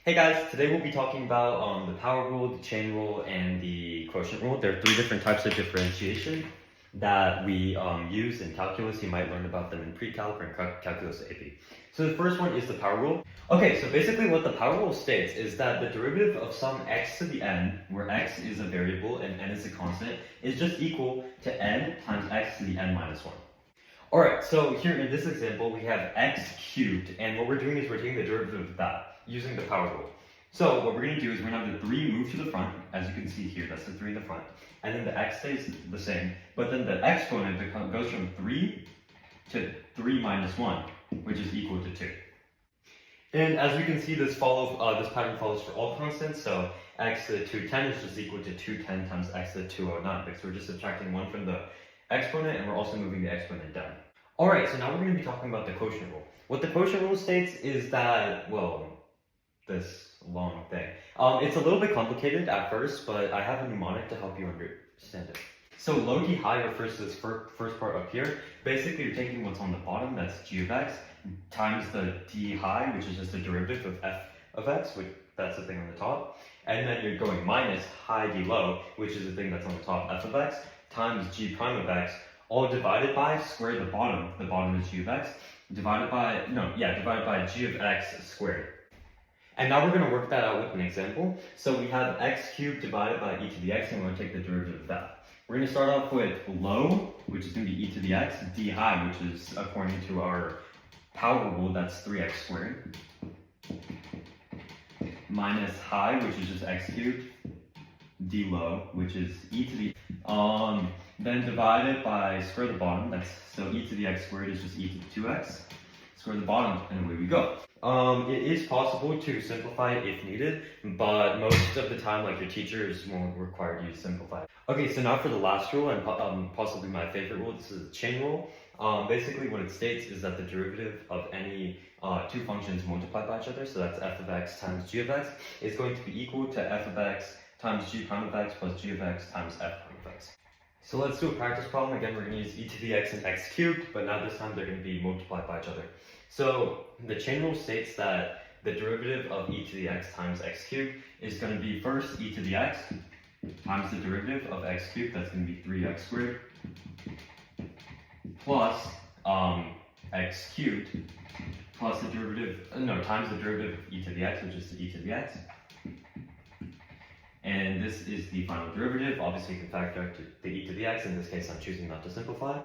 Hey guys, today we'll be talking about the power rule, the chain rule, and the quotient rule. There are three different types of differentiation that we use in calculus. You might learn about them in pre-calc or in calculus AP. So the first one is the power rule. Okay, so basically what the power rule states is that the derivative of some x to the n, where x is a variable and n is a constant, is just equal to n times x to the n minus 1. Alright, so here in this example, we have x cubed, and what we're doing is we're taking the derivative of that using the power rule. So what we're going to do is we're going to have the 3 move to the front, as you can see here, that's the 3 in the front, and then the x stays the same, but then the exponent goes from 3 to 3 minus 1, which is equal to 2. And as we can see, this pattern follows for all constants, so x to the 210 is just equal to 210 times x to the 209, because we're just subtracting 1 from the exponent, and we're also moving the exponent down. Alright, so now we're going to be talking about the quotient rule. What the quotient rule states is that, well, this long thing. It's a little bit complicated at first, but I have a mnemonic to help you understand it. So low d high refers to this first part up here. Basically, you're taking what's on the bottom, that's g of x, times the d high, which is just the derivative of f of x, which that's the thing on the top. And then you're going minus high d low, which is the thing that's on the top, f of x, times g prime of x, all divided by, square the bottom is g of x, divided by g of x squared. And now we're going to work that out with an example. So we have x cubed divided by e to the x, and we're going to take the derivative of that. We're going to start off with low, which is going to be e to the x, d high, which is according to our power rule, that's 3x squared, minus high, which is just x cubed, d low, which is e to the then divided by square the bottom, so e to the x squared is just e to the 2x, square the bottom, and away we go. It is possible to simplify it if needed, but most of the time, like, your teachers won't require you to simplify it. Okay, so now for the last rule, and possibly my favorite rule, this is the chain rule. Basically what it states is that the derivative of any two functions multiplied by each other, so that's f of x times g of x, is going to be equal to f of x times g prime of x plus g of x times f prime of x. So let's do a practice problem. Again, we're going to use e to the x and x cubed, but now this time they're going to be multiplied by each other. So the chain rule states that the derivative of e to the x times x cubed is going to be first e to the x times the derivative of x cubed, that's going to be 3x squared, plus x cubed, plus the derivative, times the derivative of e to the x, which is e to the x. And this is the final derivative. Obviously, you can factor out the e to the x. In this case, I'm choosing not to simplify.